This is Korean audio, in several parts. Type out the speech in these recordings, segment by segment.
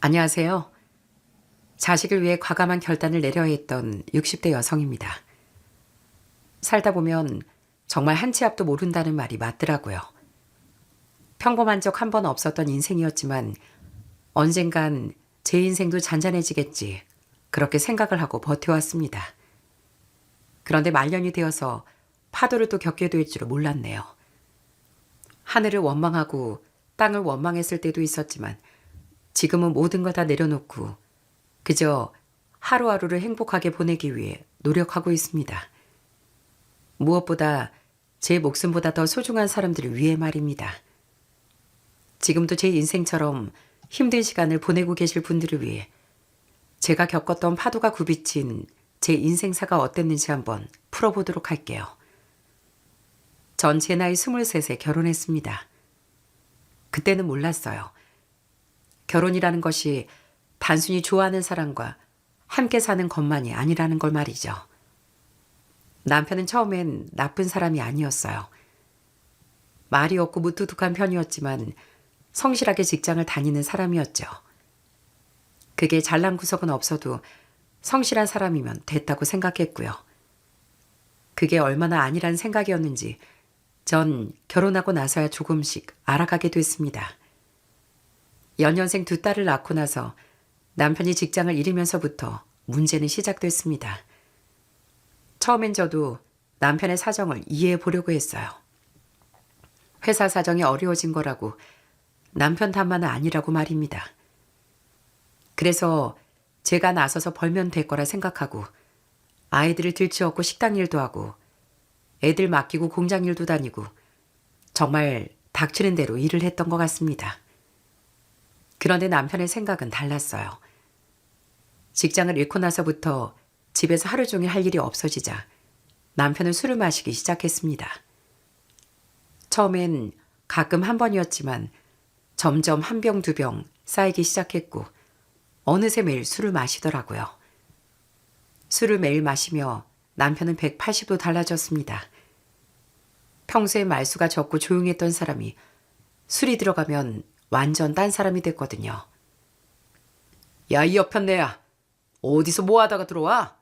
안녕하세요. 자식을 위해 과감한 결단을 내려야 했던 60대 여성입니다. 살다 보면 정말 한 치 앞도 모른다는 말이 맞더라고요. 평범한 적 한 번 없었던 인생이었지만 언젠간 제 인생도 잔잔해지겠지. 그렇게 생각을 하고 버텨왔습니다. 그런데 말년이 되어서 파도를 또 겪게 될 줄은 몰랐네요. 하늘을 원망하고 땅을 원망했을 때도 있었지만 지금은 모든 걸 다 내려놓고 그저 하루하루를 행복하게 보내기 위해 노력하고 있습니다. 무엇보다 제 목숨보다 더 소중한 사람들을 위해 말입니다. 지금도 제 인생처럼 힘든 시간을 보내고 계실 분들을 위해 제가 겪었던 파도가 굽이친 제 인생사가 어땠는지 한번 풀어보도록 할게요. 전 제 나이 23에 결혼했습니다. 그때는 몰랐어요. 결혼이라는 것이 단순히 좋아하는 사람과 함께 사는 것만이 아니라는 걸 말이죠. 남편은 처음엔 나쁜 사람이 아니었어요. 말이 없고 무뚝뚝한 편이었지만 성실하게 직장을 다니는 사람이었죠. 그게 잘난 구석은 없어도 성실한 사람이면 됐다고 생각했고요. 그게 얼마나 아니란 생각이었는지 전 결혼하고 나서야 조금씩 알아가게 됐습니다. 연년생 두 딸을 낳고 나서 남편이 직장을 잃으면서부터 문제는 시작됐습니다. 처음엔 저도 남편의 사정을 이해해 보려고 했어요. 회사 사정이 어려워진 거라고 남편 탓만은 아니라고 말입니다. 그래서 제가 나서서 벌면 될 거라 생각하고 아이들을 들치업고 식당 일도 하고 애들 맡기고 공장 일도 다니고 정말 닥치는 대로 일을 했던 것 같습니다. 그런데 남편의 생각은 달랐어요. 직장을 잃고 나서부터 집에서 하루 종일 할 일이 없어지자 남편은 술을 마시기 시작했습니다. 처음엔 가끔 한 번이었지만 점점 한 병, 두 병 쌓이기 시작했고 어느새 매일 술을 마시더라고요. 술을 매일 마시며 남편은 180도 달라졌습니다. 평소에 말수가 적고 조용했던 사람이 술이 들어가면 완전 딴 사람이 됐거든요. 야, 이 여편네야. 어디서 뭐 하다가 들어와?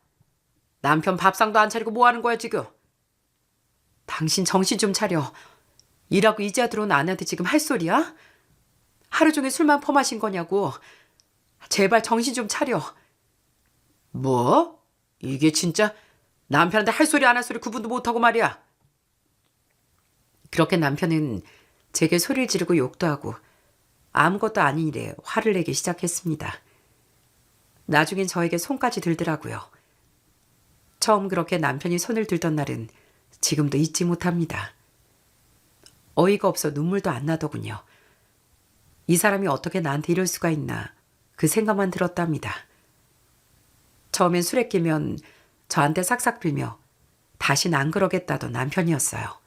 남편 밥상도 안 차리고 뭐 하는 거야 지금? 당신 정신 좀 차려. 일하고 이제야 들어온 아내한테 지금 할 소리야? 하루 종일 술만 퍼마신 거냐고. 제발 정신 좀 차려. 뭐? 이게 진짜 남편한테 할 소리 안 할 소리 구분도 못하고 말이야. 그렇게 남편은 제게 소리를 지르고 욕도 하고 아무것도 아닌 일에 화를 내기 시작했습니다. 나중엔 저에게 손까지 들더라고요. 처음 그렇게 남편이 손을 들던 날은 지금도 잊지 못합니다. 어이가 없어 눈물도 안 나더군요. 이 사람이 어떻게 나한테 이럴 수가 있나 그 생각만 들었답니다. 처음엔 술에 깨면 저한테 삭삭 빌며 다신 안 그러겠다던 남편이었어요.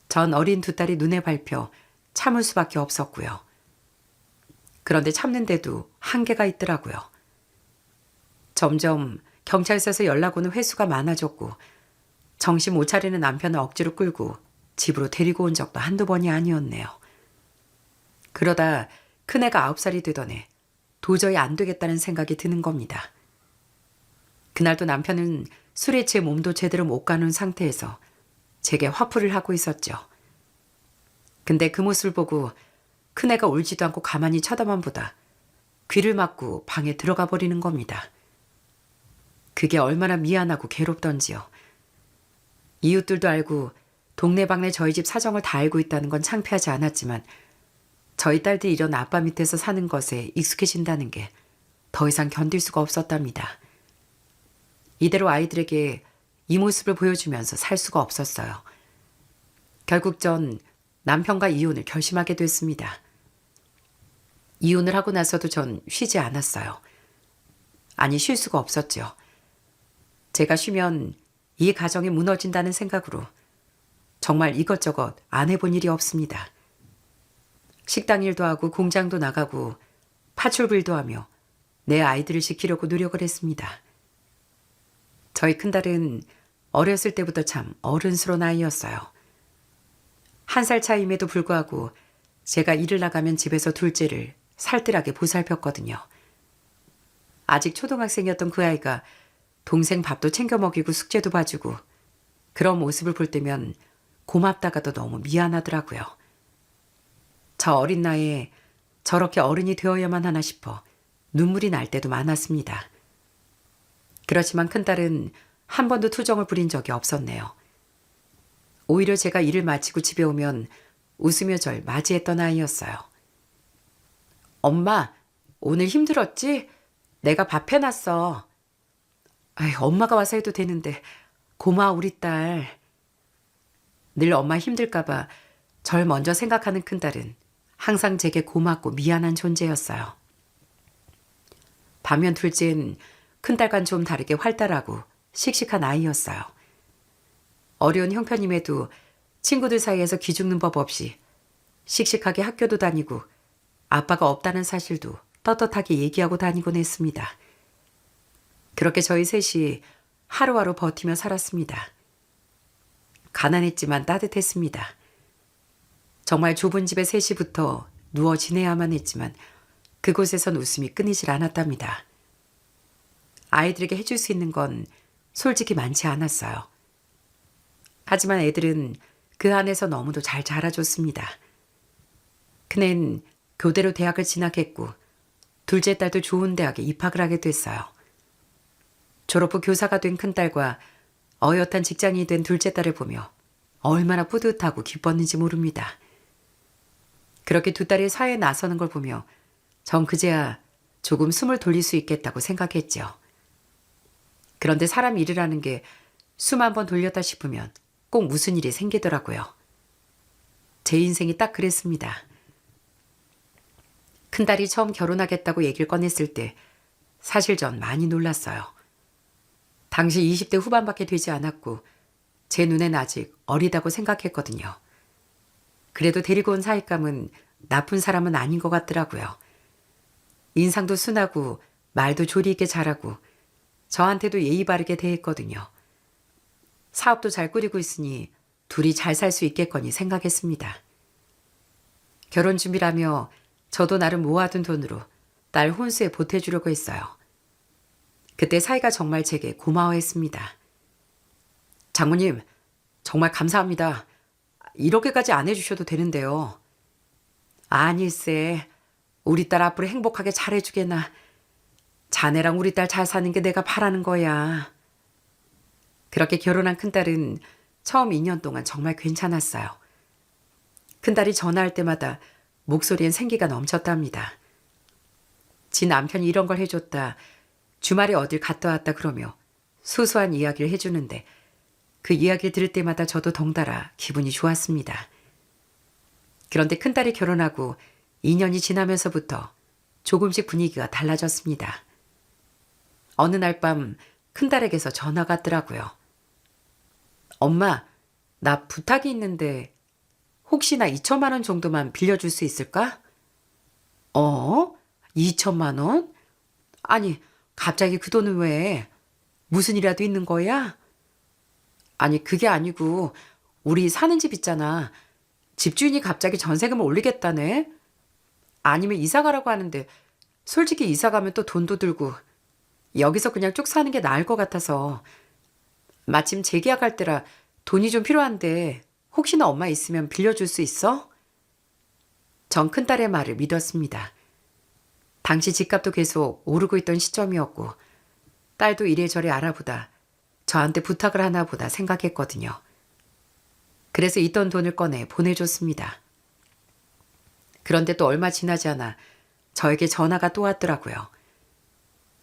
전 어린 두 딸이 눈에 밟혀 참을 수밖에 없었고요. 그런데 참는데도 한계가 있더라고요. 점점 경찰서에서 연락 오는 횟수가 많아졌고 정신 못 차리는 남편을 억지로 끌고 집으로 데리고 온 적도 한두 번이 아니었네요. 그러다 큰애가 9살이 되던 해 도저히 안 되겠다는 생각이 드는 겁니다. 그날도 남편은 술에 취해 몸도 제대로 못 가는 상태에서 제게 화풀이를 하고 있었죠. 근데 그 모습을 보고 큰애가 울지도 않고 가만히 쳐다만 보다 귀를 막고 방에 들어가 버리는 겁니다. 그게 얼마나 미안하고 괴롭던지요. 이웃들도 알고 동네방네 저희 집 사정을 다 알고 있다는 건 창피하지 않았지만 저희 딸들이 이런 아빠 밑에서 사는 것에 익숙해진다는 게 더 이상 견딜 수가 없었답니다. 이대로 아이들에게 이 모습을 보여주면서 살 수가 없었어요. 결국 전 남편과 이혼을 결심하게 됐습니다. 이혼을 하고 나서도 전 쉬지 않았어요. 아니, 쉴 수가 없었죠. 제가 쉬면 이 가정이 무너진다는 생각으로 정말 이것저것 안 해본 일이 없습니다. 식당 일도 하고 공장도 나가고 파출부일도 하며 내 아이들을 지키려고 노력을 했습니다. 저희 큰딸은 어렸을 때부터 참 어른스러운 아이였어요. 1살 차이임에도 불구하고 제가 일을 나가면 집에서 둘째를 살뜰하게 보살폈거든요. 아직 초등학생이었던 그 아이가 동생 밥도 챙겨 먹이고 숙제도 봐주고 그런 모습을 볼 때면 고맙다가도 너무 미안하더라고요. 저 어린 나이에 저렇게 어른이 되어야만 하나 싶어 눈물이 날 때도 많았습니다. 그렇지만 큰딸은 한 번도 투정을 부린 적이 없었네요. 오히려 제가 일을 마치고 집에 오면 웃으며 절 맞이했던 아이였어요. 엄마, 오늘 힘들었지? 내가 밥 해놨어. 아이, 엄마가 와서 해도 되는데 고마워 우리 딸. 늘 엄마 힘들까봐 절 먼저 생각하는 큰딸은 항상 제게 고맙고 미안한 존재였어요. 반면 둘째는 큰딸과는 좀 다르게 활달하고 씩씩한 아이였어요. 어려운 형편임에도 친구들 사이에서 기죽는 법 없이 씩씩하게 학교도 다니고 아빠가 없다는 사실도 떳떳하게 얘기하고 다니곤 했습니다. 그렇게 저희 셋이 하루하루 버티며 살았습니다. 가난했지만 따뜻했습니다. 정말 좁은 집에 셋이 붙어 누워 지내야만 했지만 그곳에선 웃음이 끊이질 않았답니다. 아이들에게 해줄 수 있는 건 솔직히 많지 않았어요. 하지만 애들은 그 안에서 너무도 잘 자라줬습니다. 큰애는 교대로 대학을 진학했고 둘째 딸도 좋은 대학에 입학을 하게 됐어요. 졸업 후 교사가 된 큰딸과 어엿한 직장인이 된 둘째 딸을 보며 얼마나 뿌듯하고 기뻤는지 모릅니다. 그렇게 두 딸이 사회에 나서는 걸 보며 전 그제야 조금 숨을 돌릴 수 있겠다고 생각했죠. 그런데 사람 일이라는 게 숨 한 번 돌렸다 싶으면 꼭 무슨 일이 생기더라고요. 제 인생이 딱 그랬습니다. 큰딸이 처음 결혼하겠다고 얘기를 꺼냈을 때 사실 전 많이 놀랐어요. 당시 20대 후반밖에 되지 않았고 제 눈엔 아직 어리다고 생각했거든요. 그래도 데리고 온 사윗감은 나쁜 사람은 아닌 것 같더라고요. 인상도 순하고 말도 조리 있게 잘하고 저한테도 예의 바르게 대했거든요. 사업도 잘 꾸리고 있으니 둘이 잘 살 수 있겠거니 생각했습니다. 결혼 준비라며 저도 나름 모아둔 돈으로 딸 혼수에 보태주려고 했어요. 그때 사이가 정말 제게 고마워했습니다. 장모님, 정말 감사합니다. 이렇게까지 안 해주셔도 되는데요. 아닐세, 우리 딸 앞으로 행복하게 잘해주게나. 자네랑 우리 딸 잘 사는 게 내가 바라는 거야. 그렇게 결혼한 큰딸은 처음 2년 동안 정말 괜찮았어요. 큰딸이 전화할 때마다 목소리엔 생기가 넘쳤답니다. 지 남편이 이런 걸 해줬다, 주말에 어딜 갔다 왔다 그러며 소소한 이야기를 해주는데 그 이야기를 들을 때마다 저도 덩달아 기분이 좋았습니다. 그런데 큰딸이 결혼하고 2년이 지나면서부터 조금씩 분위기가 달라졌습니다. 어느 날 밤 큰딸에게서 전화가 왔더라고요. 엄마, 나 부탁이 있는데 혹시나 2천만 원 정도만 빌려줄 수 있을까? 2천만 원? 아니, 갑자기 그 돈은 왜? 무슨 일이라도 있는 거야? 아니, 그게 아니고 우리 사는 집 있잖아. 집주인이 갑자기 전세금을 올리겠다네. 아니면 이사 가라고 하는데 솔직히 이사 가면 또 돈도 들고 여기서 그냥 쭉 사는 게 나을 것 같아서 마침 재계약할 때라 돈이 좀 필요한데 혹시나 엄마 있으면 빌려줄 수 있어? 전 큰딸의 말을 믿었습니다. 당시 집값도 계속 오르고 있던 시점이었고 딸도 이래저래 알아보다 저한테 부탁을 하나 보다 생각했거든요. 그래서 있던 돈을 꺼내 보내줬습니다. 그런데 또 얼마 지나지 않아 저에게 전화가 또 왔더라고요.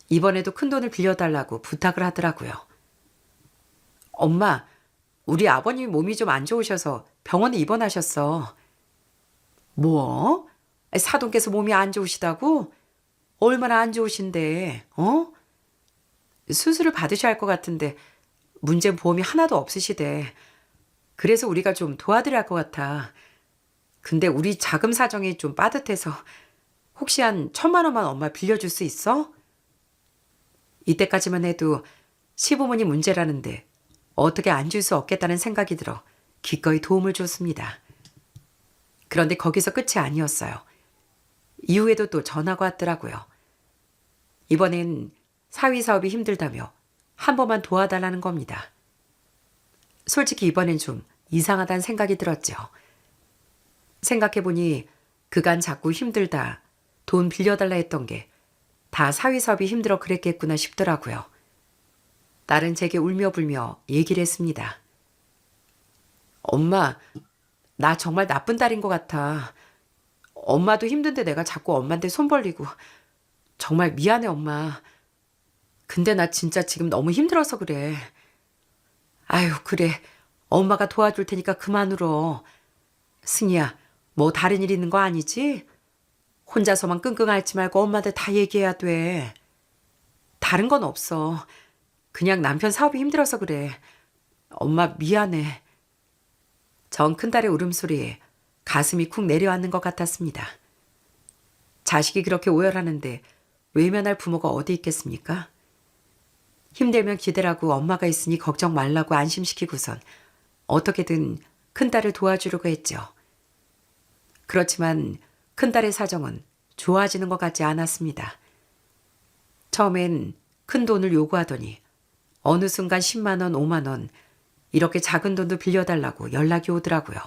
이번에도 큰 돈을 빌려달라고 부탁을 하더라고요. 엄마, 우리 아버님이 몸이 좀 안 좋으셔서 병원에 입원하셨어. 뭐? 사돈께서 몸이 안 좋으시다고? 얼마나 안 좋으신데, 수술을 받으셔야 할 것 같은데 문제는 보험이 하나도 없으시대. 그래서 우리가 좀 도와드려야 할 것 같아. 근데 우리 자금 사정이 좀 빠듯해서 혹시 한 1,000만 원만 엄마 빌려줄 수 있어? 이때까지만 해도 시부모님 문제라는데 어떻게 안 줄 수 없겠다는 생각이 들어 기꺼이 도움을 줬습니다. 그런데 거기서 끝이 아니었어요. 이후에도 또 전화가 왔더라고요. 이번엔 사위 사업이 힘들다며 한 번만 도와달라는 겁니다. 솔직히 이번엔 좀 이상하다는 생각이 들었죠. 생각해보니 그간 자꾸 힘들다, 돈 빌려달라 했던 게 다 사위 사업이 힘들어 그랬겠구나 싶더라고요. 딸은 제게 울며불며 얘기를 했습니다. 엄마, 나 정말 나쁜 딸인 것 같아. 엄마도 힘든데 내가 자꾸 엄마한테 손 벌리고. 정말 미안해, 엄마. 근데 나 진짜 지금 너무 힘들어서 그래. 아유, 그래. 엄마가 도와줄 테니까 그만 울어. 승희야, 뭐 다른 일 있는 거 아니지? 혼자서만 끙끙 앓지 말고 엄마한테 다 얘기해야 돼. 다른 건 없어. 그냥 남편 사업이 힘들어서 그래. 엄마 미안해. 전 큰딸의 울음소리에 가슴이 쿵 내려앉는 것 같았습니다. 자식이 그렇게 오열하는데 외면할 부모가 어디 있겠습니까? 힘들면 기대라고 엄마가 있으니 걱정 말라고 안심시키고선 어떻게든 큰딸을 도와주려고 했죠. 그렇지만 큰딸의 사정은 좋아지는 것 같지 않았습니다. 처음엔 큰 돈을 요구하더니 어느 순간 10만 원, 5만 원 이렇게 작은 돈도 빌려달라고 연락이 오더라고요.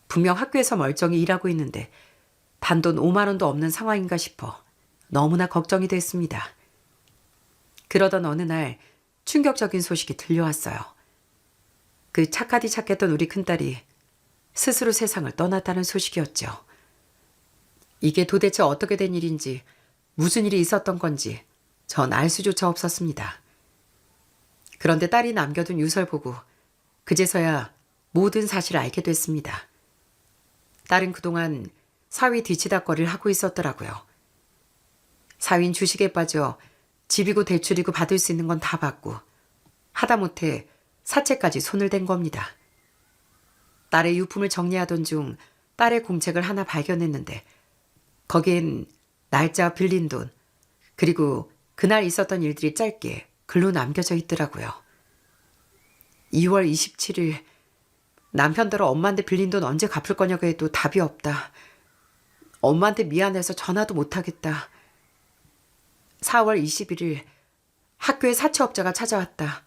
분명 학교에서 멀쩡히 일하고 있는데 단돈 5만 원도 없는 상황인가 싶어 너무나 걱정이 됐습니다. 그러던 어느 날 충격적인 소식이 들려왔어요. 그 착하디 착했던 우리 큰딸이 스스로 세상을 떠났다는 소식이었죠. 이게 도대체 어떻게 된 일인지 무슨 일이 있었던 건지 전 알 수조차 없었습니다. 그런데 딸이 남겨둔 유서를 보고 그제서야 모든 사실을 알게 됐습니다. 딸은 그동안 사위 뒤치다거리를 하고 있었더라고요. 사위는 주식에 빠져 집이고 대출이고 받을 수 있는 건 다 받고 하다못해 사채까지 손을 댄 겁니다. 딸의 유품을 정리하던 중 딸의 공책을 하나 발견했는데 거기엔 날짜 빌린 돈 그리고 그날 있었던 일들이 짧게 글로 남겨져 있더라고요. 2월 27일 남편더러 엄마한테 빌린 돈 언제 갚을 거냐고 해도 답이 없다. 엄마한테 미안해서 전화도 못하겠다. 4월 21일 학교에 사채업자가 찾아왔다.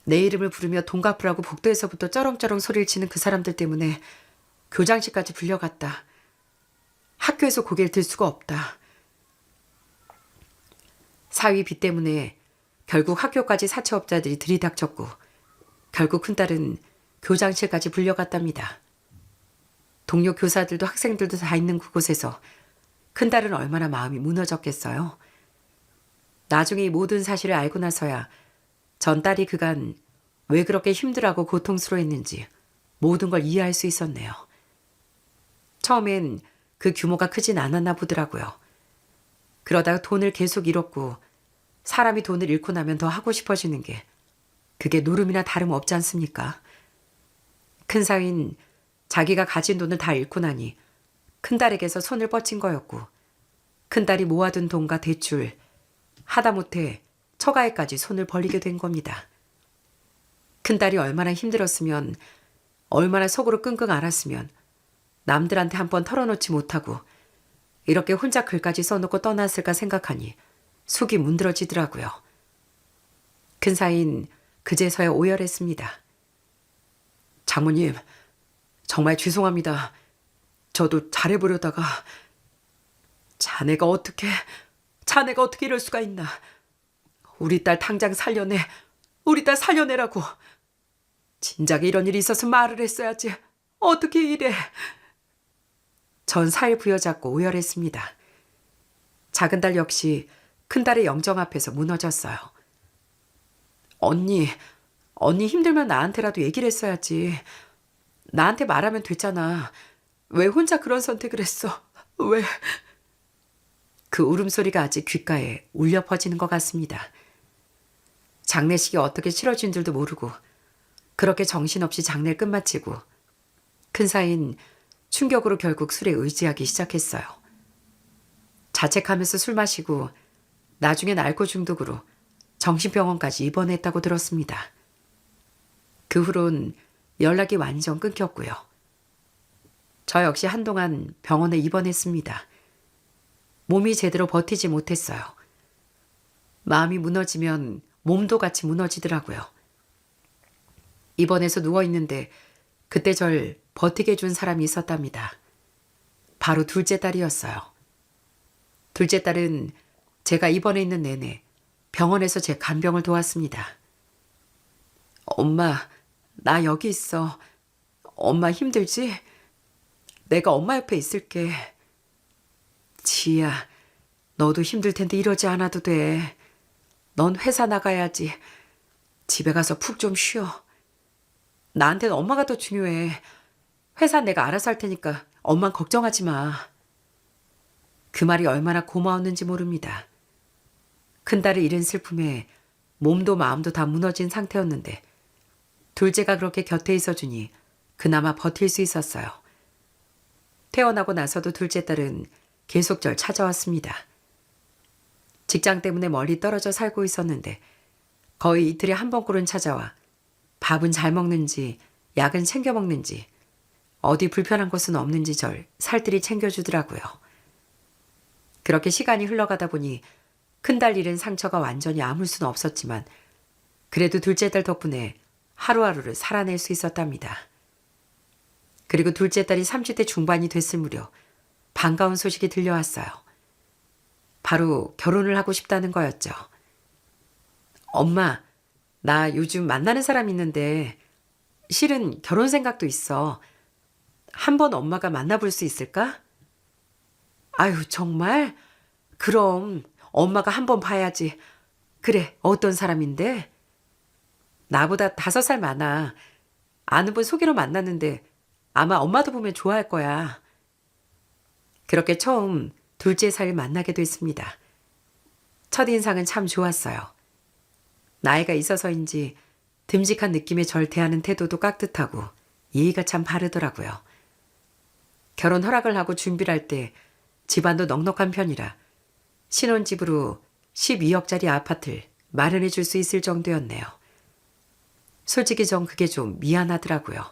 내 이름을 부르며 돈 갚으라고 복도에서부터 쩌렁쩌렁 소리를 치는 그 사람들 때문에 교장실까지 불려갔다. 학교에서 고개를 들 수가 없다. 사위 빚 때문에 결국 학교까지 사채업자들이 들이닥쳤고 결국 큰딸은 교장실까지 불려갔답니다. 동료 교사들도 학생들도 다 있는 그곳에서 큰딸은 얼마나 마음이 무너졌겠어요. 나중에 이 모든 사실을 알고 나서야 전 딸이 그간 왜 그렇게 힘들어하고 고통스러워했는지 모든 걸 이해할 수 있었네요. 처음엔 그 규모가 크진 않았나 보더라고요. 그러다가 돈을 계속 잃었고 사람이 돈을 잃고 나면 더 하고 싶어지는 게 그게 노름이나 다름없지 않습니까? 큰 사위는 자기가 가진 돈을 다 잃고 나니 큰딸에게서 손을 뻗친 거였고 큰딸이 모아둔 돈과 대출 하다못해 처가에까지 손을 벌리게 된 겁니다. 큰딸이 얼마나 힘들었으면 얼마나 속으로 끙끙 앓았으면 남들한테 한번 털어놓지 못하고 이렇게 혼자 글까지 써놓고 떠났을까 생각하니 속이 문드러지더라고요. 큰 사위는 그제서야 오열했습니다. 장모님, 정말 죄송합니다. 저도 잘해보려다가 자네가 어떻게 이럴 수가 있나. 우리 딸 당장 살려내. 우리 딸 살려내라고. 진작에 이런 일이 있어서 말을 했어야지. 어떻게 이래. 전 살 부여잡고 오열했습니다. 작은 딸 역시 큰딸의 영정 앞에서 무너졌어요. 언니 힘들면 나한테라도 얘기를 했어야지. 나한테 말하면 됐잖아. 왜 혼자 그런 선택을 했어? 왜? 그 울음소리가 아직 귓가에 울려 퍼지는 것 같습니다. 장례식이 어떻게 치러진 줄도 모르고 그렇게 정신없이 장례를 끝마치고 큰 사위는 충격으로 결국 술에 의지하기 시작했어요. 자책하면서 술 마시고 나중엔 알코올 중독으로 정신병원까지 입원했다고 들었습니다. 그 후론 연락이 완전 끊겼고요. 저 역시 한동안 병원에 입원했습니다. 몸이 제대로 버티지 못했어요. 마음이 무너지면 몸도 같이 무너지더라고요. 입원해서 누워있는데 그때 절 버티게 해준 사람이 있었답니다. 바로 둘째 딸이었어요. 둘째 딸은 제가 입원해 있는 내내 병원에서 제 간병을 도왔습니다. 엄마, 나 여기 있어. 엄마 힘들지? 내가 엄마 옆에 있을게. 지희야, 너도 힘들 텐데 이러지 않아도 돼. 넌 회사 나가야지. 집에 가서 푹 좀 쉬어. 나한테는 엄마가 더 중요해. 회사 내가 알아서 할 테니까 엄만 걱정하지 마. 그 말이 얼마나 고마웠는지 모릅니다. 큰딸을 잃은 슬픔에 몸도 마음도 다 무너진 상태였는데 둘째가 그렇게 곁에 있어주니 그나마 버틸 수 있었어요. 태어나고 나서도 둘째 딸은 계속 절 찾아왔습니다. 직장 때문에 멀리 떨어져 살고 있었는데 거의 이틀에 한 번꼴은 찾아와 밥은 잘 먹는지 약은 챙겨 먹는지 어디 불편한 곳은 없는지 절 살뜰히 챙겨주더라고요. 그렇게 시간이 흘러가다 보니 큰딸 잃은 상처가 완전히 아물 수는 없었지만 그래도 둘째 딸 덕분에 하루하루를 살아낼 수 있었답니다. 그리고 둘째 딸이 30대 중반이 됐을 무렵 반가운 소식이 들려왔어요. 바로 결혼을 하고 싶다는 거였죠. 엄마, 나 요즘 만나는 사람 있는데 실은 결혼 생각도 있어. 한번 엄마가 만나볼 수 있을까? 아유, 정말? 그럼 엄마가 한번 봐야지. 그래, 어떤 사람인데? 나보다 5살 많아. 아는 분 소개로 만났는데 아마 엄마도 보면 좋아할 거야. 그렇게 처음 둘째 사이를 만나게 됐습니다. 첫인상은 참 좋았어요. 나이가 있어서인지 듬직한 느낌의 절 대하는 태도도 깍듯하고 예의가 참 바르더라고요. 결혼 허락을 하고 준비를 할 때 집안도 넉넉한 편이라 신혼집으로 12억짜리 아파트를 마련해 줄 수 있을 정도였네요. 솔직히 전 그게 좀 미안하더라고요.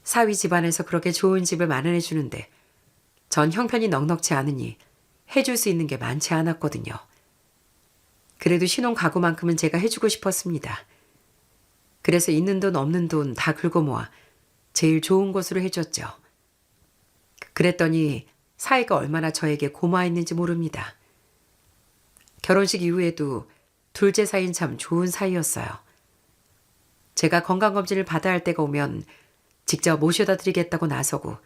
사위 집안에서 그렇게 좋은 집을 마련해 주는데 전 형편이 넉넉지 않으니 해줄 수 있는 게 많지 않았거든요. 그래도 신혼 가구만큼은 제가 해주고 싶었습니다. 그래서 있는 돈 없는 돈 다 긁어 모아 제일 좋은 곳으로 해줬죠. 그랬더니 사이가 얼마나 저에게 고마워했는지 모릅니다. 결혼식 이후에도 둘째 사이는 참 좋은 사이였어요. 제가 건강검진을 받아야 할 때가 오면 직접 모셔다 드리겠다고 나서고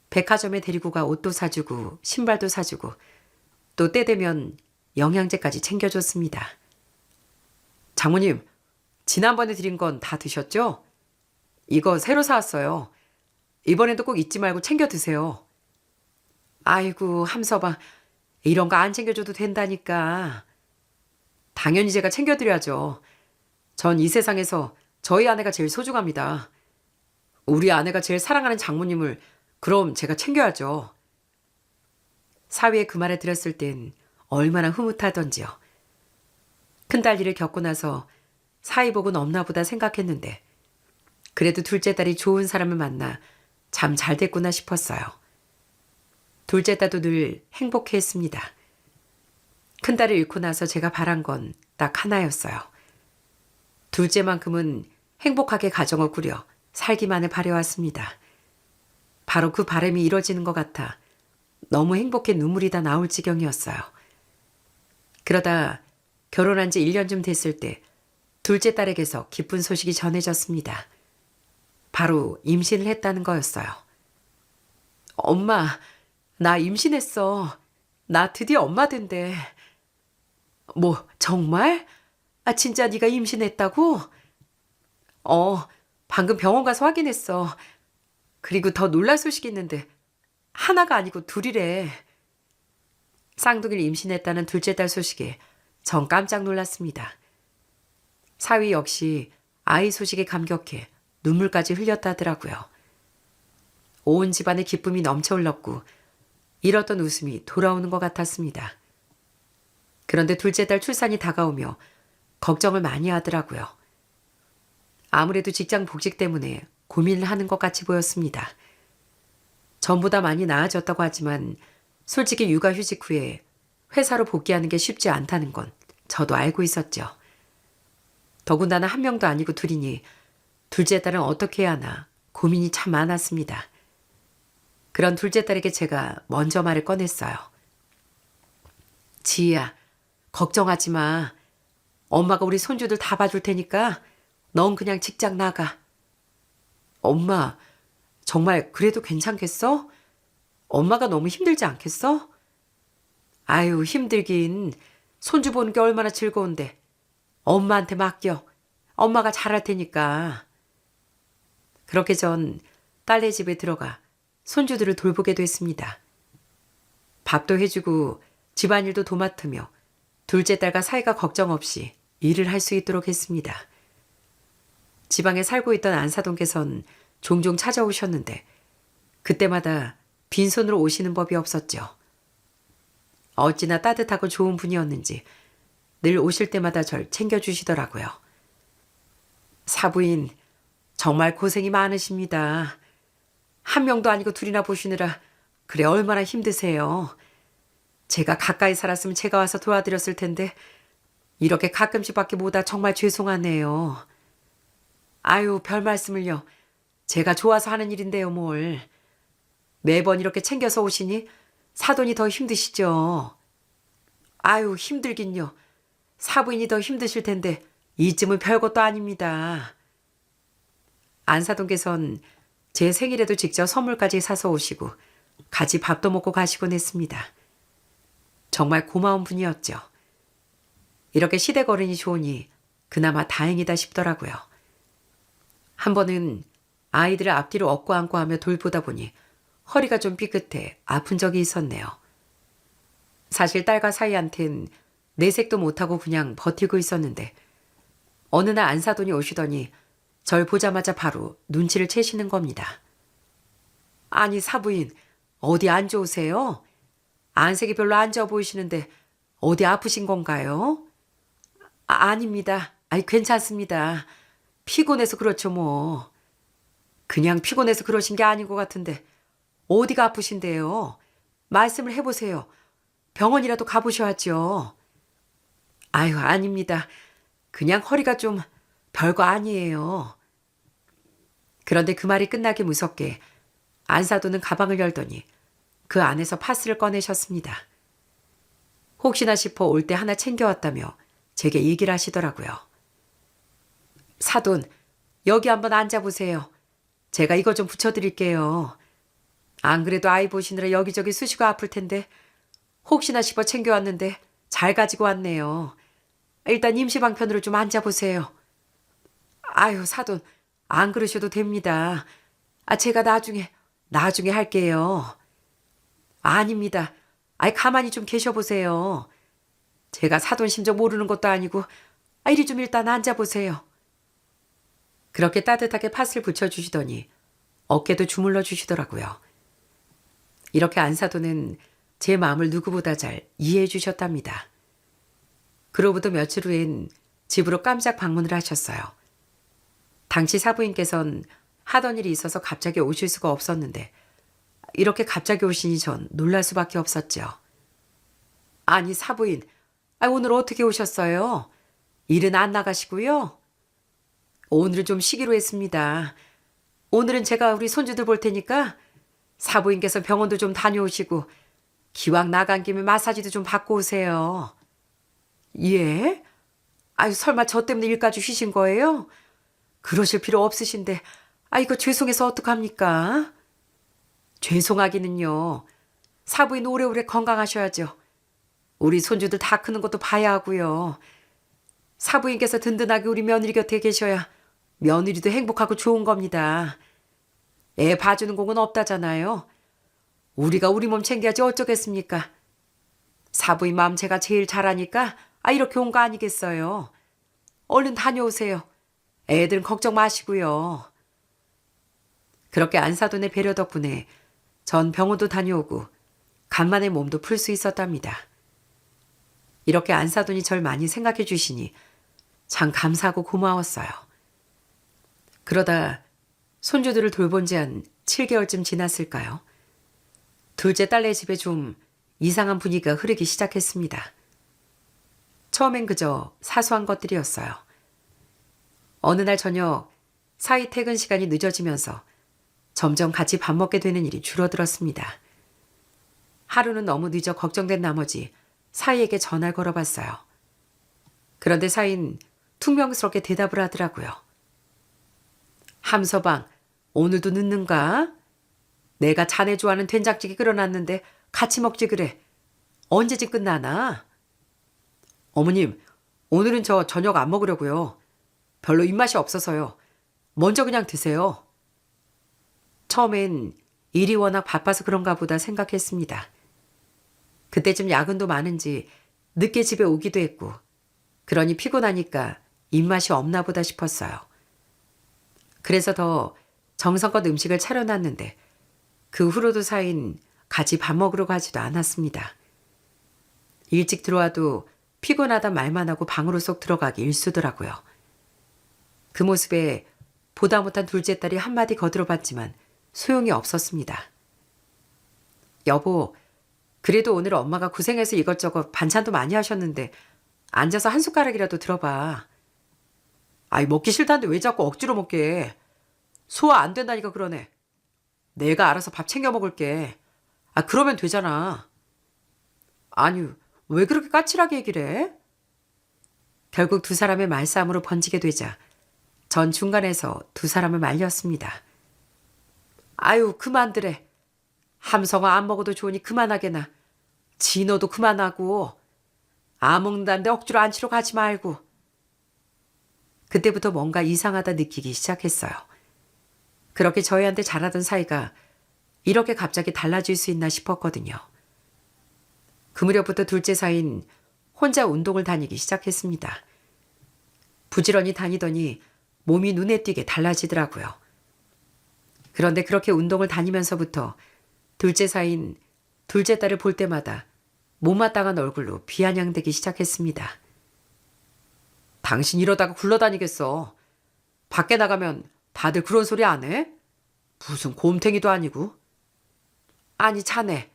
백화점에 데리고 가 옷도 사주고 신발도 사주고 또 때 되면 영양제까지 챙겨줬습니다. 장모님, 지난번에 드린 건 다 드셨죠? 이거 새로 사왔어요. 이번에도 꼭 잊지 말고 챙겨 드세요. 아이고, 함서방, 이런 거 안 챙겨줘도 된다니까. 당연히 제가 챙겨드려야죠. 전 이 세상에서 저희 아내가 제일 소중합니다. 우리 아내가 제일 사랑하는 장모님을 그럼 제가 챙겨야죠. 사위의 그 말을 들었을 땐 얼마나 흐뭇하던지요. 큰딸 일을 겪고 나서 사위복은 없나 보다 생각했는데 그래도 둘째 딸이 좋은 사람을 만나 참 잘 됐구나 싶었어요. 둘째 딸도 늘 행복해했습니다. 큰딸을 잃고 나서 제가 바란 건 딱 하나였어요. 둘째만큼은 행복하게 가정을 꾸려 살기만을 바래왔습니다. 바로 그 바람이 이뤄지는 것 같아 너무 행복해 눈물이 다 나올 지경이었어요. 그러다 결혼한 지 1년쯤 됐을 때 둘째 딸에게서 기쁜 소식이 전해졌습니다. 바로 임신을 했다는 거였어요. 엄마, 나 임신했어. 나 드디어 엄마 된대. 뭐, 정말? 아, 진짜 네가 임신했다고? 방금 병원 가서 확인했어. 그리고 더 놀랄 소식이 있는데 하나가 아니고 둘이래. 쌍둥이를 임신했다는 둘째 딸 소식에 전 깜짝 놀랐습니다. 사위 역시 아이 소식에 감격해 눈물까지 흘렸다더라고요. 온 집안의 기쁨이 넘쳐 흘렀고 잃었던 웃음이 돌아오는 것 같았습니다. 그런데 둘째 딸 출산이 다가오며 걱정을 많이 하더라고요. 아무래도 직장 복직 때문에 고민을 하는 것 같이 보였습니다. 전보다 많이 나아졌다고 하지만 솔직히 육아휴직 후에 회사로 복귀하는 게 쉽지 않다는 건 저도 알고 있었죠. 더군다나 한 명도 아니고 둘이니 둘째 딸은 어떻게 해야 하나 고민이 참 많았습니다. 그런 둘째 딸에게 제가 먼저 말을 꺼냈어요. 지희야, 걱정하지 마. 엄마가 우리 손주들 다 봐줄 테니까 넌 그냥 직장 나가. 엄마, 정말 그래도 괜찮겠어? 엄마가 너무 힘들지 않겠어? 아유, 힘들긴. 손주 보는 게 얼마나 즐거운데. 엄마한테 맡겨. 엄마가 잘할 테니까. 그렇게 전 딸네 집에 들어가 손주들을 돌보게 됐습니다. 밥도 해주고 집안일도 도맡으며 둘째 딸과 사이가 걱정 없이 일을 할 수 있도록 했습니다. 지방에 살고 있던 안사동께선 종종 찾아오셨는데 그때마다 빈손으로 오시는 법이 없었죠. 어찌나 따뜻하고 좋은 분이었는지 늘 오실 때마다 절 챙겨주시더라고요. 사부인, 정말 고생이 많으십니다. 한 명도 아니고 둘이나 보시느라 그래 얼마나 힘드세요. 제가 가까이 살았으면 제가 와서 도와드렸을 텐데 이렇게 가끔씩밖에 못하 정말 죄송하네요. 아유, 별 말씀을요. 제가 좋아서 하는 일인데요, 뭘. 매번 이렇게 챙겨서 오시니 사돈이 더 힘드시죠. 아유, 힘들긴요. 사부인이 더 힘드실 텐데 이쯤은 별것도 아닙니다. 안사동께선 제 생일에도 직접 선물까지 사서 오시고 같이 밥도 먹고 가시곤 했습니다. 정말 고마운 분이었죠. 이렇게 시댁 어른이 좋으니 그나마 다행이다 싶더라고요. 한 번은 아이들을 앞뒤로 업고 안고 하며 돌보다 보니 허리가 좀 삐끗해 아픈 적이 있었네요. 사실 딸과 사이한텐 내색도 못하고 그냥 버티고 있었는데 어느 날 안사돈이 오시더니 절 보자마자 바로 눈치를 채시는 겁니다. 아니, 사부인, 어디 안 좋으세요? 안색이 별로 안 좋아 보이시는데 어디 아프신 건가요? 아닙니다. 아니, 괜찮습니다. 피곤해서 그렇죠, 뭐. 그냥 피곤해서 그러신 게 아닌 것 같은데 어디가 아프신데요? 말씀을 해보세요. 병원이라도 가보셔야죠. 아유, 아닙니다. 그냥 허리가 좀 별거 아니에요. 그런데 그 말이 끝나기 무섭게 안사도는 가방을 열더니 그 안에서 파스를 꺼내셨습니다. 혹시나 싶어 올 때 하나 챙겨왔다며 제게 얘기를 하시더라고요. 사돈, 여기 한번 앉아보세요. 제가 이거 좀 붙여드릴게요. 안 그래도 아이 보시느라 여기저기 쑤시고 아플 텐데 혹시나 싶어 챙겨왔는데 잘 가지고 왔네요. 일단 임시방편으로 좀 앉아보세요. 아유, 사돈, 안 그러셔도 됩니다. 제가 나중에 할게요. 아닙니다. 가만히 좀 계셔보세요. 제가 사돈 심정 모르는 것도 아니고 이리 좀 일단 앉아보세요. 그렇게 따뜻하게 팥을 붙여주시더니 어깨도 주물러 주시더라고요. 이렇게 안사돈은 제 마음을 누구보다 잘 이해해 주셨답니다. 그로부터 며칠 후엔 집으로 깜짝 방문을 하셨어요. 당시 사부인께선 하던 일이 있어서 갑자기 오실 수가 없었는데 이렇게 갑자기 오시니 전 놀랄 수밖에 없었죠. 아니, 사부인, 오늘 어떻게 오셨어요? 일은 안 나가시고요? 오늘은 좀 쉬기로 했습니다. 오늘은 제가 우리 손주들 볼 테니까 사부인께서 병원도 좀 다녀오시고 기왕 나간 김에 마사지도 좀 받고 오세요. 예? 설마 저 때문에 일까지 쉬신 거예요? 그러실 필요 없으신데 이거 죄송해서 어떡합니까? 죄송하기는요. 사부인 오래오래 건강하셔야죠. 우리 손주들 다 크는 것도 봐야 하고요. 사부인께서 든든하게 우리 며느리 곁에 계셔야 며느리도 행복하고 좋은 겁니다. 애 봐주는 공은 없다잖아요. 우리가 우리 몸 챙겨야지 어쩌겠습니까? 사부인 마음 제가 제일 잘하니까 이렇게 온 거 아니겠어요. 얼른 다녀오세요. 애들은 걱정 마시고요. 그렇게 안사돈의 배려 덕분에 전 병원도 다녀오고 간만에 몸도 풀 수 있었답니다. 이렇게 안사돈이 절 많이 생각해 주시니 참 감사하고 고마웠어요. 그러다 손주들을 돌본 지 한 7개월쯤 지났을까요? 둘째 딸네 집에 좀 이상한 분위기가 흐르기 시작했습니다. 처음엔 그저 사소한 것들이었어요. 어느 날 저녁 사이 퇴근 시간이 늦어지면서 점점 같이 밥 먹게 되는 일이 줄어들었습니다. 하루는 너무 늦어 걱정된 나머지 사이에게 전화를 걸어봤어요. 그런데 사이는 퉁명스럽게 대답을 하더라고요. 함서방, 오늘도 늦는가? 내가 자네 좋아하는 된장찌개 끓여놨는데 같이 먹지 그래. 언제쯤 끝나나? 어머님, 오늘은 저 저녁 안 먹으려고요. 별로 입맛이 없어서요. 먼저 그냥 드세요. 처음엔 일이 워낙 바빠서 그런가 보다 생각했습니다. 그때쯤 야근도 많은지 늦게 집에 오기도 했고, 그러니 피곤하니까 입맛이 없나 보다 싶었어요. 그래서 더 정성껏 음식을 차려놨는데 그 후로도 사인 같이 밥 먹으러 가지도 않았습니다. 일찍 들어와도 피곤하다 말만 하고 방으로 쏙 들어가기 일쑤더라고요. 그 모습에 보다 못한 둘째 딸이 한마디 거들어봤지만 소용이 없었습니다. 여보, 그래도 오늘 엄마가 고생해서 이것저것 반찬도 많이 하셨는데 앉아서 한 숟가락이라도 들어봐. 아이, 먹기 싫다는데 왜 자꾸 억지로 먹게 해. 소화 안 된다니까 그러네. 내가 알아서 밥 챙겨 먹을게. 아, 그러면 되잖아. 아니, 왜 그렇게 까칠하게 얘기를 해? 결국 두 사람의 말싸움으로 번지게 되자 전 중간에서 두 사람을 말렸습니다. 아유, 그만들래. 함성아 안 먹어도 좋으니 그만하게나. 진호도 그만하고. 안 먹는다는데 억지로 안 치러 가지 말고. 그때부터 뭔가 이상하다 느끼기 시작했어요. 그렇게 저희한테 잘하던 사이가 이렇게 갑자기 달라질 수 있나 싶었거든요. 그 무렵부터 둘째 사이는 혼자 운동을 다니기 시작했습니다. 부지런히 다니더니 몸이 눈에 띄게 달라지더라고요. 그런데 그렇게 운동을 다니면서부터 둘째 사이는 둘째 딸을 볼 때마다 못마땅한 얼굴로 비아냥대기 시작했습니다. 당신 이러다가 굴러다니겠어. 밖에 나가면 다들 그런 소리 안 해? 무슨 곰탱이도 아니고. 아니 자네,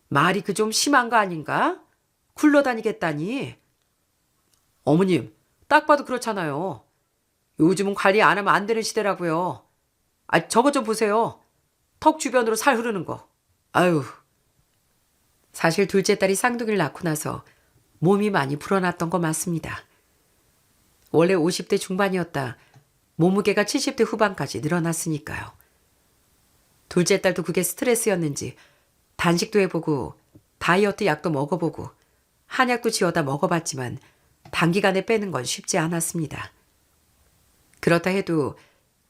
말이 그 좀 심한 거 아닌가? 굴러다니겠다니. 어머님, 딱 봐도 그렇잖아요. 요즘은 관리 안 하면 안 되는 시대라고요. 아, 저거 좀 보세요. 턱 주변으로 살 흐르는 거. 아유. 사실 둘째 딸이 쌍둥이를 낳고 나서 몸이 많이 불어났던 거 맞습니다. 원래 50대 중반이었다 몸무게가 70대 후반까지 늘어났으니까요. 둘째 딸도 그게 스트레스였는지 단식도 해보고 다이어트 약도 먹어보고 한약도 지어다 먹어봤지만 단기간에 빼는 건 쉽지 않았습니다. 그렇다 해도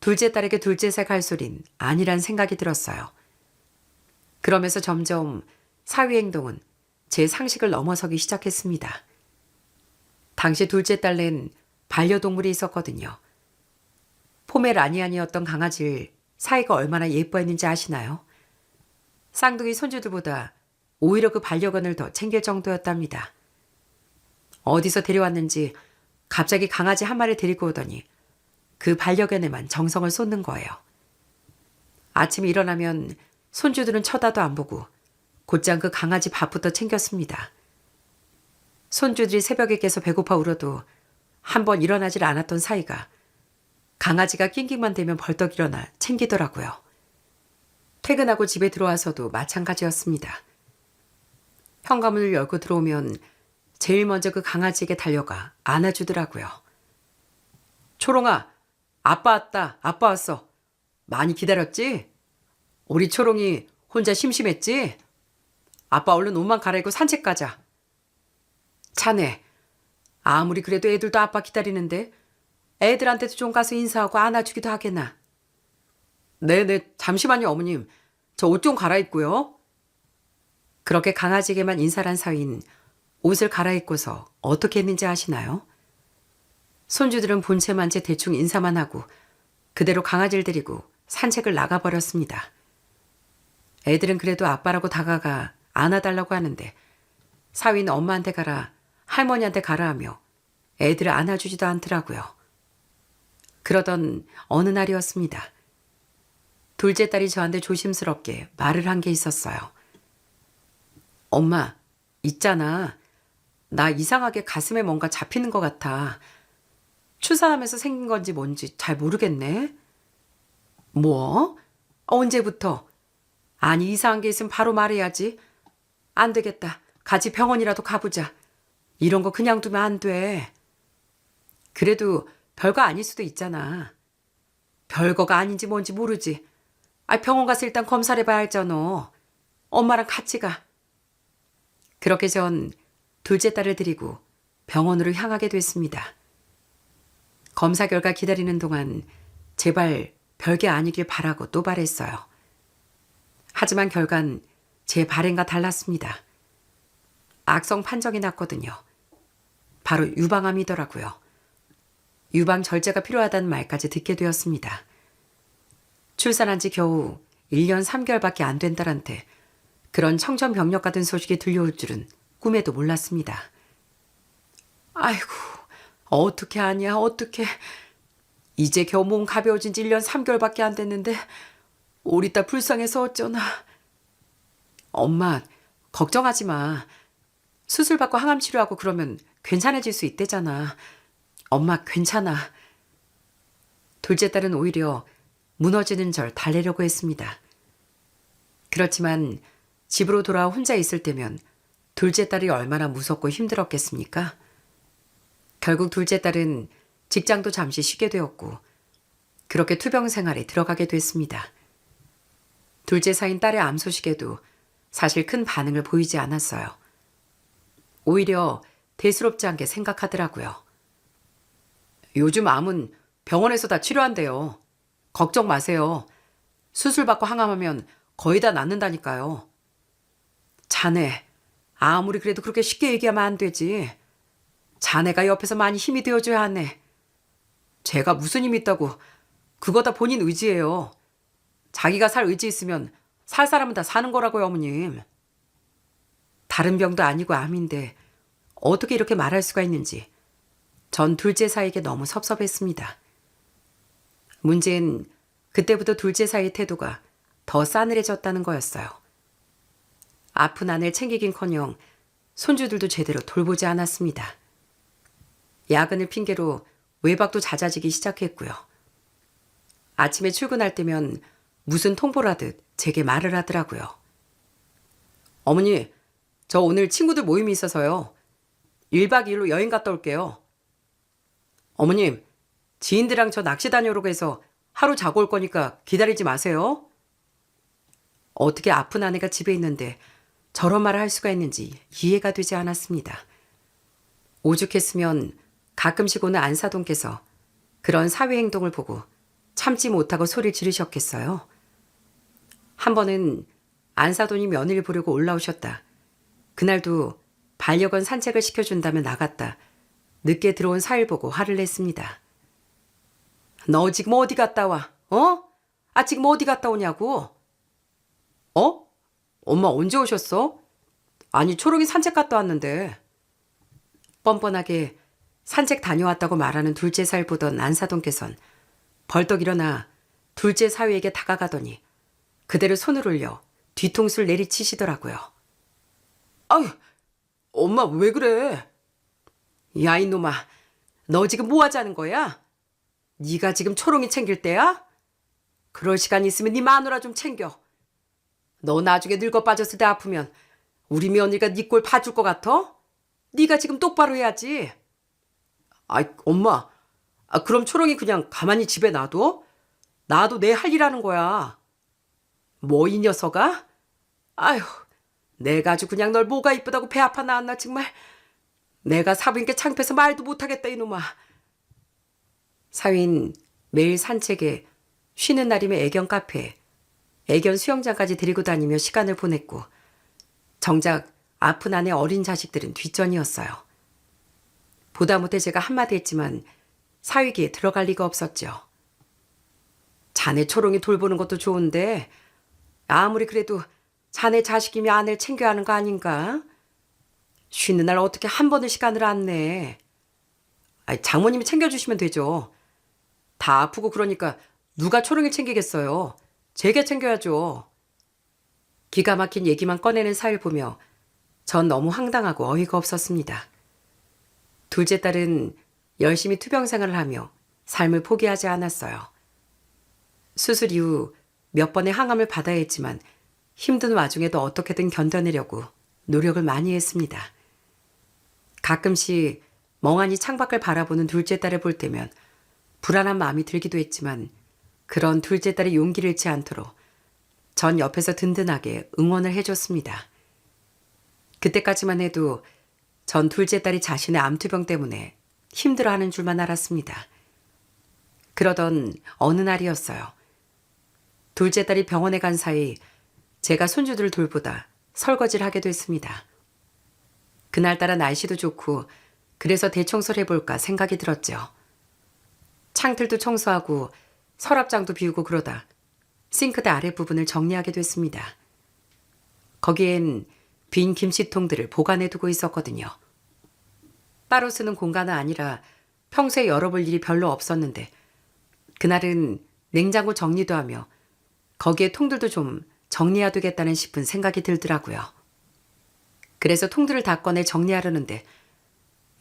둘째 딸에게 둘째새 갈 소린 아니란 생각이 들었어요. 그러면서 점점 사위 행동은 제 상식을 넘어서기 시작했습니다. 당시 둘째 딸낸 반려동물이 있었거든요. 포메라니안이었던 강아지를 사위가 얼마나 예뻐했는지 아시나요? 쌍둥이 손주들보다 오히려 그 반려견을 더 챙길 정도였답니다. 어디서 데려왔는지 갑자기 강아지 한 마리 데리고 오더니 그 반려견에만 정성을 쏟는 거예요. 아침에 일어나면 손주들은 쳐다도 안 보고 곧장 그 강아지 밥부터 챙겼습니다. 손주들이 새벽에 깨서 배고파 울어도 한 번 일어나질 않았던 사이가 강아지가 낑낑만 대면 벌떡 일어나 챙기더라고요. 퇴근하고 집에 들어와서도 마찬가지였습니다. 현관문을 열고 들어오면 제일 먼저 그 강아지에게 달려가 안아주더라고요. 초롱아, 아빠 왔다. 아빠 왔어. 많이 기다렸지? 우리 초롱이 혼자 심심했지? 아빠 얼른 옷만 갈아입고 산책 가자. 자네, 아무리 그래도 애들도 아빠 기다리는데 애들한테도 좀 가서 인사하고 안아주기도 하겠나? 네네, 잠시만요 어머님. 저 옷 좀 갈아입고요. 그렇게 강아지에게만 인사를 한 사위는 옷을 갈아입고서 어떻게 했는지 아시나요? 손주들은 본체만 채 대충 인사만 하고 그대로 강아지를 데리고 산책을 나가버렸습니다. 애들은 그래도 아빠라고 다가가 안아달라고 하는데 사위는 엄마한테 가라, 할머니한테 가라 하며 애들을 안아주지도 않더라고요. 그러던 어느 날이었습니다. 둘째 딸이 저한테 조심스럽게 말을 한 게 있었어요. 엄마, 있잖아. 나 이상하게 가슴에 뭔가 잡히는 것 같아. 추사하면서 생긴 건지 뭔지 잘 모르겠네. 뭐? 언제부터? 아니, 이상한 게 있으면 바로 말해야지. 안 되겠다. 같이 병원이라도 가보자. 이런 거 그냥 두면 안 돼. 그래도 별거 아닐 수도 있잖아. 별거가 아닌지 뭔지 모르지. 병원 가서 일단 검사를 해봐야 알잖아. 엄마랑 같이 가. 그렇게 전 둘째 딸을 데리고 병원으로 향하게 됐습니다. 검사 결과 기다리는 동안 제발 별게 아니길 바라고 또 바랬어요. 하지만 결과는 제 바램과 달랐습니다. 악성 판정이 났거든요. 바로 유방암이더라고요. 유방 절제가 필요하다는 말까지 듣게 되었습니다. 출산한 지 겨우 1년 3개월밖에 안 된 딸한테 그런 청천벽력 같은 소식이 들려올 줄은 꿈에도 몰랐습니다. 아이고, 어떻게 하냐, 어떻게. 이제 겨우 몸 가벼워진 지 1년 3개월밖에 안 됐는데 우리 딸 불쌍해서 어쩌나. 엄마, 걱정하지 마. 수술받고 항암 치료하고 그러면 괜찮아질 수 있대잖아. 엄마 괜찮아. 둘째 딸은 오히려 무너지는 절 달래려고 했습니다. 그렇지만 집으로 돌아와 혼자 있을 때면 둘째 딸이 얼마나 무섭고 힘들었겠습니까? 결국 둘째 딸은 직장도 잠시 쉬게 되었고 그렇게 투병 생활에 들어가게 됐습니다. 둘째 사인 딸의 암 소식에도 사실 큰 반응을 보이지 않았어요. 오히려 대수롭지 않게 생각하더라고요. 요즘 암은 병원에서 다 치료한대요. 걱정 마세요. 수술받고 항암하면 거의 다 낫는다니까요. 자네, 아무리 그래도 그렇게 쉽게 얘기하면 안 되지. 자네가 옆에서 많이 힘이 되어줘야 하네. 제가 무슨 힘이 있다고. 그거 다 본인 의지예요. 자기가 살 의지 있으면 살 사람은 다 사는 거라고요, 어머님. 다른 병도 아니고 암인데 어떻게 이렇게 말할 수가 있는지 전 둘째 사이에게 너무 섭섭했습니다. 문제는 그때부터 둘째 사이의 태도가 더 싸늘해졌다는 거였어요. 아픈 아내를 챙기긴커녕 손주들도 제대로 돌보지 않았습니다. 야근을 핑계로 외박도 잦아지기 시작했고요. 아침에 출근할 때면 무슨 통보를 하듯 제게 말을 하더라고요. 어머니, 저 오늘 친구들 모임이 있어서요. 1박 2일로 여행 갔다 올게요. 어머님, 지인들이랑 저 낚시 다녀오려고 해서 하루 자고 올 거니까 기다리지 마세요. 어떻게 아픈 아내가 집에 있는데 저런 말을 할 수가 있는지 이해가 되지 않았습니다. 오죽했으면 가끔씩 오는 안사돈께서 그런 사회 행동을 보고 참지 못하고 소리를 지르셨겠어요. 한 번은 안사돈이 며느리 보려고 올라오셨다. 그날도 반려견 산책을 시켜준다며 나갔다. 늦게 들어온 사일 보고 화를 냈습니다. 너 지금 어디 갔다 와? 어? 지금 어디 갔다 오냐고? 어? 엄마 언제 오셨어? 아니, 초록이 산책 갔다 왔는데. 뻔뻔하게 산책 다녀왔다고 말하는 둘째 사일 보던 안사돈께선 벌떡 일어나 둘째 사위에게 다가가더니 그대로 손을 올려 뒤통수를 내리치시더라고요. 아유, 엄마 왜 그래? 야, 이놈아, 너 지금 뭐 하자는 거야? 네가 지금 초롱이 챙길 때야? 그럴 시간 있으면 네 마누라 좀 챙겨. 너 나중에 늙어 빠졌을 때 아프면 우리 며느리가 네 꼴 봐줄 것 같아? 네가 지금 똑바로 해야지. 엄마, 그럼 초롱이 그냥 가만히 집에 놔둬? 나도 내 할 일 하는 거야. 뭐 이 녀석아? 아휴, 내가 아주 그냥 널 뭐가 이쁘다고 배 아파 나왔나 정말. 내가 사부인께 창피해서 말도 못하겠다 이놈아. 사위는 매일 산책에 쉬는 날이면 애견 카페에 애견 수영장까지 데리고 다니며 시간을 보냈고 정작 아픈 아내 어린 자식들은 뒷전이었어요. 보다 못해 제가 한마디 했지만 사위기에 들어갈 리가 없었죠. 자네 초롱이 돌보는 것도 좋은데 아무리 그래도 자네 자식이며 아내를 챙겨야 하는 거 아닌가? 쉬는 날 어떻게 한 번의 시간을 안 내? 장모님이 챙겨주시면 되죠. 다 아프고 그러니까 누가 초롱이 챙기겠어요. 제게 챙겨야죠. 기가 막힌 얘기만 꺼내는 사위를 보며 전 너무 황당하고 어이가 없었습니다. 둘째 딸은 열심히 투병 생활을 하며 삶을 포기하지 않았어요. 수술 이후 몇 번의 항암을 받아야 했지만 힘든 와중에도 어떻게든 견뎌내려고 노력을 많이 했습니다. 가끔씩 멍하니 창밖을 바라보는 둘째 딸을 볼 때면 불안한 마음이 들기도 했지만 그런 둘째 딸이 용기를 잃지 않도록 전 옆에서 든든하게 응원을 해줬습니다. 그때까지만 해도 전 둘째 딸이 자신의 암투병 때문에 힘들어하는 줄만 알았습니다. 그러던 어느 날이었어요. 둘째 딸이 병원에 간 사이 제가 손주들을 돌보다 설거지를 하게 됐습니다. 그날따라 날씨도 좋고 그래서 대청소를 해볼까 생각이 들었죠. 창틀도 청소하고 서랍장도 비우고 그러다 싱크대 아랫부분을 정리하게 됐습니다. 거기엔 빈 김치통들을 보관해두고 있었거든요. 따로 쓰는 공간은 아니라 평소에 열어볼 일이 별로 없었는데 그날은 냉장고 정리도 하며 거기에 통들도 좀 정리해두겠다는 싶은 생각이 들더라고요. 그래서 통들을 다 꺼내 정리하려는데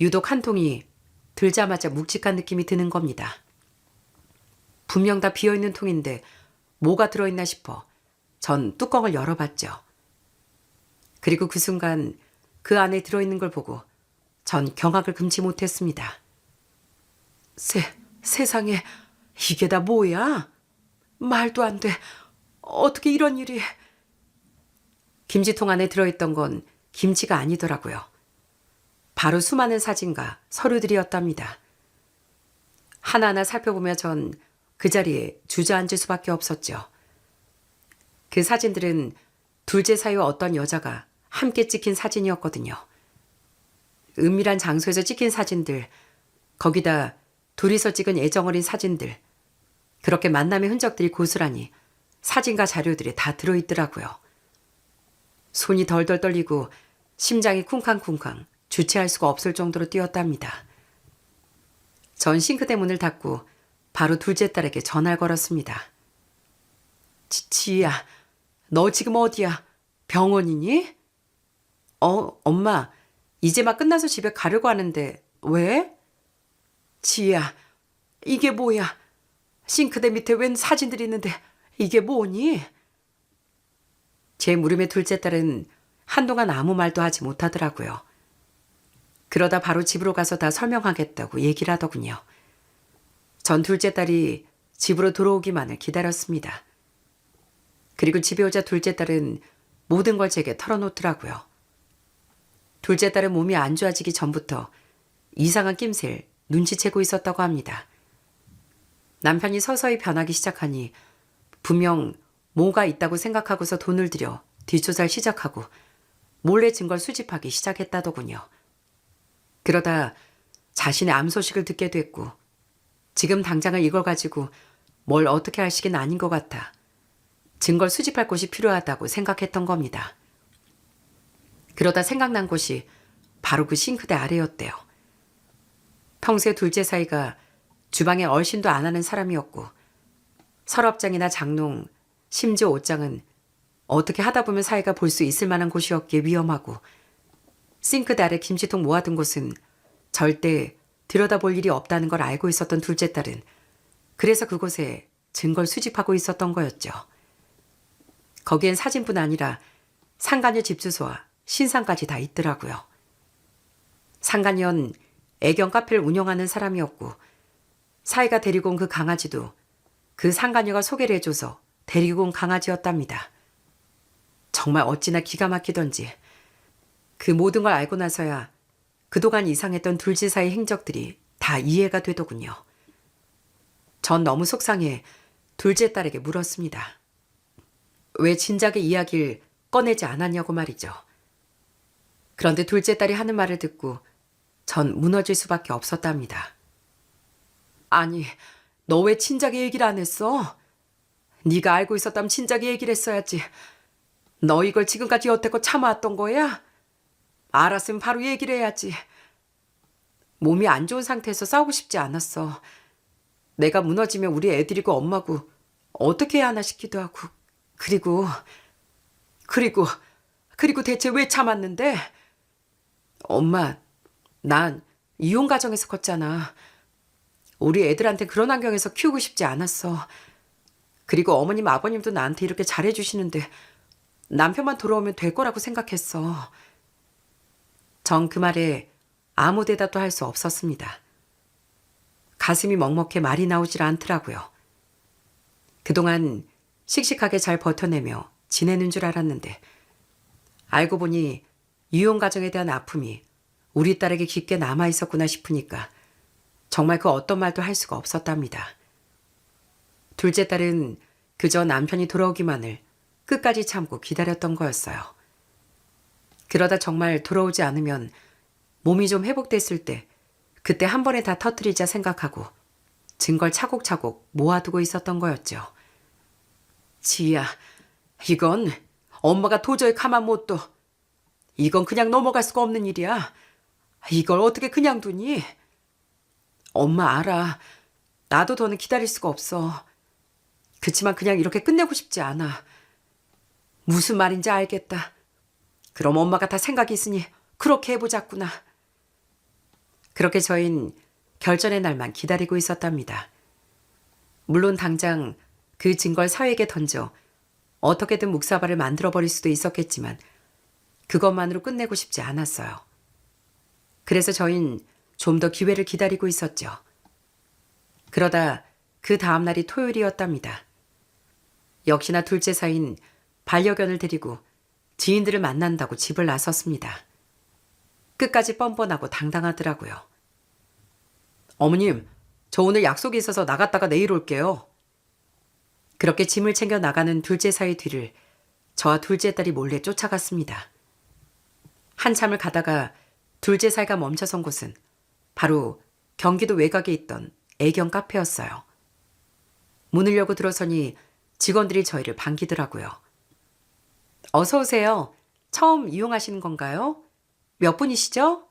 유독 한 통이 들자마자 묵직한 느낌이 드는 겁니다. 분명 다 비어있는 통인데 뭐가 들어있나 싶어 전 뚜껑을 열어봤죠. 그리고 그 순간 그 안에 들어있는 걸 보고 전 경악을 금치 못했습니다. 세상에 이게 다 뭐야? 말도 안 돼. 어떻게 이런 일이... 김치통 안에 들어있던 건 김치가 아니더라고요. 바로 수많은 사진과 서류들이었답니다. 하나하나 살펴보며 전 그 자리에 주저앉을 수밖에 없었죠. 그 사진들은 둘째 사이와 어떤 여자가 함께 찍힌 사진이었거든요. 은밀한 장소에서 찍힌 사진들, 거기다 둘이서 찍은 애정어린 사진들, 그렇게 만남의 흔적들이 고스란히 사진과 자료들이 다 들어있더라고요. 손이 덜덜 떨리고 심장이 쿵쾅쿵쾅 주체할 수가 없을 정도로 뛰었답니다. 전 싱크대 문을 닫고 바로 둘째 딸에게 전화를 걸었습니다. 지희야, 너 지금 어디야? 병원이니? 엄마, 이제 막 끝나서 집에 가려고 하는데 왜? 지희야, 이게 뭐야? 싱크대 밑에 웬 사진들이 있는데 이게 뭐니? 제 물음에 둘째 딸은 한동안 아무 말도 하지 못하더라고요. 그러다 바로 집으로 가서 다 설명하겠다고 얘기를 하더군요. 전 둘째 딸이 집으로 들어오기만을 기다렸습니다. 그리고 집에 오자 둘째 딸은 모든 걸 제게 털어놓더라고요. 둘째 딸은 몸이 안 좋아지기 전부터 이상한 낌새를 눈치채고 있었다고 합니다. 남편이 서서히 변하기 시작하니 분명 뭐가 있다고 생각하고서 돈을 들여 뒷조사를 시작하고 몰래 증거를 수집하기 시작했다더군요. 그러다 자신의 암 소식을 듣게 됐고 지금 당장은 이걸 가지고 뭘 어떻게 할 시기는 아닌 것 같아 증거를 수집할 곳이 필요하다고 생각했던 겁니다. 그러다 생각난 곳이 바로 그 싱크대 아래였대요. 평소에 둘째 사이가 주방에 얼씬도 안 하는 사람이었고 서랍장이나 장롱, 심지어 옷장은 어떻게 하다 보면 사이가 볼 수 있을 만한 곳이었기에 위험하고 싱크대 아래 김치통 모아둔 곳은 절대 들여다볼 일이 없다는 걸 알고 있었던 둘째 딸은 그래서 그곳에 증거를 수집하고 있었던 거였죠. 거기엔 사진뿐 아니라 상간녀 집 주소와 신상까지 다 있더라고요. 상간녀는 애견 카페를 운영하는 사람이었고 사이가 데리고 온 그 강아지도 그 상간녀가 소개를 해줘서 데리고 온 강아지였답니다. 정말 어찌나 기가 막히던지 그 모든 걸 알고 나서야 그동안 이상했던 둘째 사이 행적들이 다 이해가 되더군요. 전 너무 속상해 둘째 딸에게 물었습니다. 왜 진작에 이야기를 꺼내지 않았냐고 말이죠. 그런데 둘째 딸이 하는 말을 듣고 전 무너질 수밖에 없었답니다. 아니, 너 왜 진작에 얘기를 안 했어? 네가 알고 있었다면 진작에 얘기를 했어야지. 너 이걸 지금까지 여태껏 참아왔던 거야? 알았으면 바로 얘기를 해야지. 몸이 안 좋은 상태에서 싸우고 싶지 않았어. 내가 무너지면 우리 애들이고 엄마고 어떻게 해야 하나 싶기도 하고. 그리고 대체 왜 참았는데? 엄마, 난 이혼 가정에서 컸잖아. 우리 애들한테 그런 환경에서 키우고 싶지 않았어. 그리고 어머님, 아버님도 나한테 이렇게 잘해주시는데 남편만 돌아오면 될 거라고 생각했어. 전 그 말에 아무 대답도 할 수 없었습니다. 가슴이 먹먹해 말이 나오질 않더라고요. 그동안 씩씩하게 잘 버텨내며 지내는 줄 알았는데 알고 보니 이혼 가정에 대한 아픔이 우리 딸에게 깊게 남아 있었구나 싶으니까 정말 그 어떤 말도 할 수가 없었답니다. 둘째 딸은 그저 남편이 돌아오기만을 끝까지 참고 기다렸던 거였어요. 그러다 정말 돌아오지 않으면 몸이 좀 회복됐을 때 그때 한 번에 다 터뜨리자 생각하고 증거를 차곡차곡 모아두고 있었던 거였죠. 지희야, 이건 엄마가 도저히 가만 못 둬. 이건 그냥 넘어갈 수가 없는 일이야. 이걸 어떻게 그냥 두니? 엄마 알아. 나도 더는 기다릴 수가 없어. 그치만 그냥 이렇게 끝내고 싶지 않아. 무슨 말인지 알겠다. 그럼 엄마가 다 생각이 있으니 그렇게 해보자꾸나. 그렇게 저흰 결전의 날만 기다리고 있었답니다. 물론 당장 그 증거를 사회에게 던져 어떻게든 묵사발을 만들어버릴 수도 있었겠지만 그것만으로 끝내고 싶지 않았어요. 그래서 저흰 좀 더 기회를 기다리고 있었죠. 그러다 그 다음 날이 토요일이었답니다. 역시나 둘째 사인 반려견을 데리고 지인들을 만난다고 집을 나섰습니다. 끝까지 뻔뻔하고 당당하더라고요. 어머님, 저 오늘 약속이 있어서 나갔다가 내일 올게요. 그렇게 짐을 챙겨 나가는 둘째 사이 뒤를 저와 둘째 딸이 몰래 쫓아갔습니다. 한참을 가다가 둘째 사이가 멈춰선 곳은 바로 경기도 외곽에 있던 애견 카페였어요. 문을 열고 들어서니 직원들이 저희를 반기더라고요. 어서 오세요. 처음 이용하시는 건가요? 몇 분이시죠?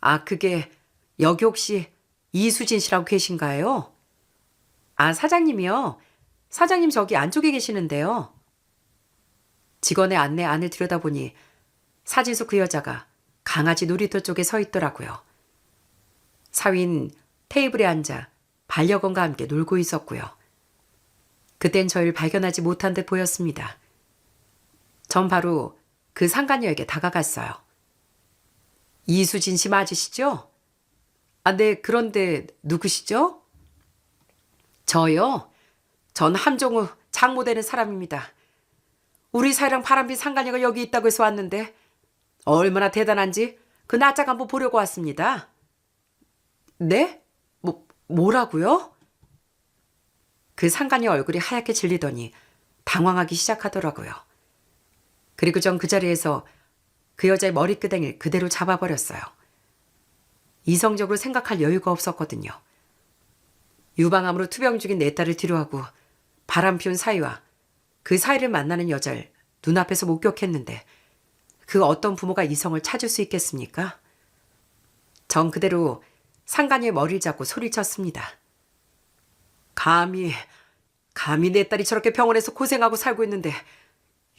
아, 그게 여기 혹시 이수진 씨라고 계신가요? 아, 사장님이요? 사장님 저기 안쪽에 계시는데요. 직원의 안내 안을 들여다보니 사진 속 그 여자가 강아지 놀이터 쪽에 서 있더라고요. 사위는 테이블에 앉아 반려견과 함께 놀고 있었고요. 그땐 저희를 발견하지 못한 듯 보였습니다. 전 바로 그 상간녀에게 다가갔어요. 이수진 씨 맞으시죠? 아, 네, 그런데 누구시죠? 저요? 전 함종우 장모 되는 사람입니다. 우리 사이랑 바람핀 상간녀가 여기 있다고 해서 왔는데 얼마나 대단한지 그 낯짝 한번 보려고 왔습니다. 네? 뭐라고요? 그 상간녀 얼굴이 하얗게 질리더니 당황하기 시작하더라고요. 그리고 전 그 자리에서 그 여자의 머리끄댕이를 그대로 잡아버렸어요. 이성적으로 생각할 여유가 없었거든요. 유방암으로 투병 중인 내 딸을 뒤로하고 바람 피운 사이와 그 사이를 만나는 여자를 눈앞에서 목격했는데 그 어떤 부모가 이성을 찾을 수 있겠습니까? 전 그대로 상간녀의 머리를 잡고 소리쳤습니다. 감히 내 딸이 저렇게 병원에서 고생하고 살고 있는데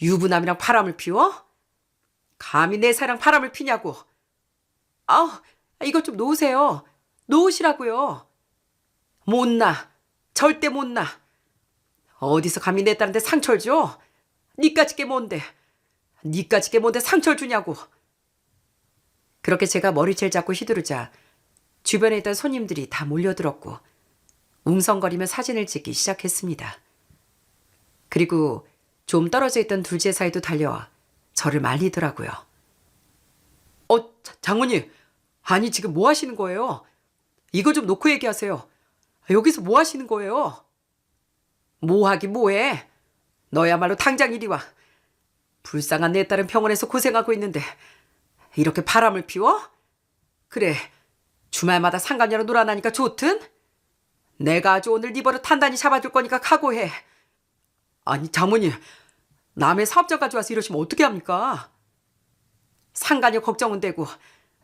유부남이랑 바람을 피워? 감히 내 사랑 바람을 피냐고. 아, 이것 좀 놓으세요. 놓으시라고요. 못 나. 절대 못 나. 어디서 감히 내 딸한테 상처를 줘? 니까짓 게 뭔데? 니까짓 게 뭔데 상처를 주냐고. 그렇게 제가 머리채를 잡고 휘두르자 주변에 있던 손님들이 다 몰려들었고 웅성거리며 사진을 찍기 시작했습니다. 그리고 좀 떨어져 있던 둘째 사이도 달려와 저를 말리더라고요. 장모님, 아니 지금 뭐 하시는 거예요? 이거 좀 놓고 얘기하세요. 여기서 뭐 하시는 거예요? 뭐 하기 뭐해? 너야말로 당장 이리 와. 불쌍한 내 딸은 병원에서 고생하고 있는데 이렇게 바람을 피워? 그래, 주말마다 상간녀로 놀아나니까 좋든? 내가 아주 오늘 네 버릇 단단히 잡아줄 거니까 각오해. 아니 장모님, 남의 사업자 가져와서 이러시면 어떻게 합니까? 상간녀 걱정은 되고